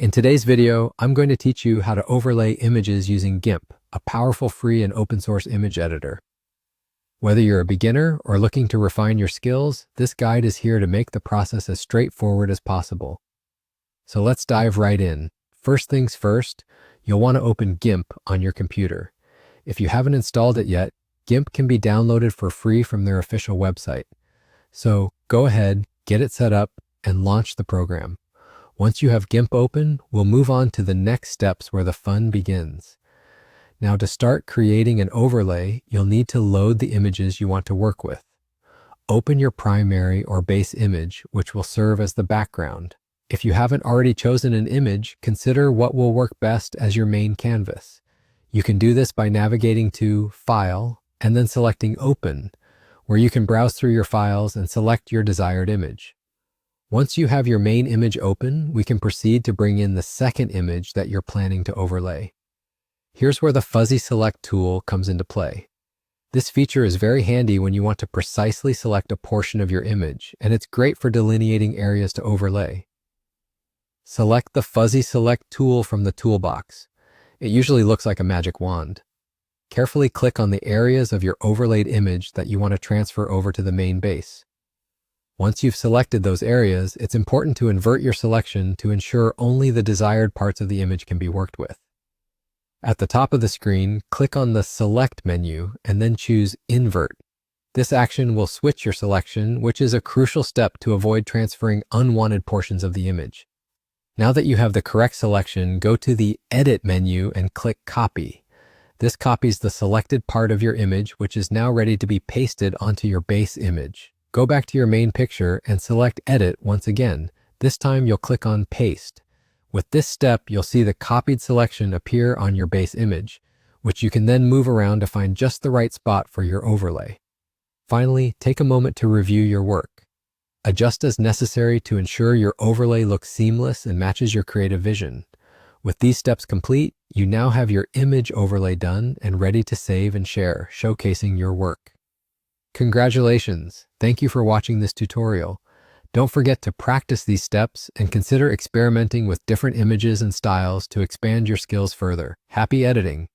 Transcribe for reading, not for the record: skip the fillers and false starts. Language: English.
In today's video, I'm going to teach you how to overlay images using GIMP, a powerful free and open source image editor. Whether you're a beginner or looking to refine your skills, this guide is here to make the process as straightforward as possible. So let's dive right in. First things first, you'll want to open GIMP on your computer. If you haven't installed it yet, GIMP can be downloaded for free from their official website. So go ahead, get it set up, and launch the program. Once you have GIMP open, we'll move on to the next steps where the fun begins. Now, to start creating an overlay, you'll need to load the images you want to work with. Open your primary or base image, which will serve as the background. If you haven't already chosen an image, consider what will work best as your main canvas. You can do this by navigating to File and then selecting Open, where you can browse through your files and select your desired image. Once you have your main image open, we can proceed to bring in the second image that you're planning to overlay. Here's where the Fuzzy Select tool comes into play. This feature is very handy when you want to precisely select a portion of your image, and it's great for delineating areas to overlay. Select the Fuzzy Select tool from the toolbox. It usually looks like a magic wand. Carefully click on the areas of your overlaid image that you want to transfer over to the main base. Once you've selected those areas, it's important to invert your selection to ensure only the desired parts of the image can be worked with. At the top of the screen, click on the Select menu and then choose Invert. This action will switch your selection, which is a crucial step to avoid transferring unwanted portions of the image. Now that you have the correct selection, go to the Edit menu and click Copy. This copies the selected part of your image, which is now ready to be pasted onto your base image. Go back to your main picture and select Edit once again. This time you'll click on Paste. With this step, you'll see the copied selection appear on your base image, which you can then move around to find just the right spot for your overlay. Finally, take a moment to review your work. Adjust as necessary to ensure your overlay looks seamless and matches your creative vision. With these steps complete, you now have your image overlay done and ready to save and share, showcasing your work. Congratulations! Thank you for watching this tutorial. Don't forget to practice these steps and consider experimenting with different images and styles to expand your skills further. Happy editing!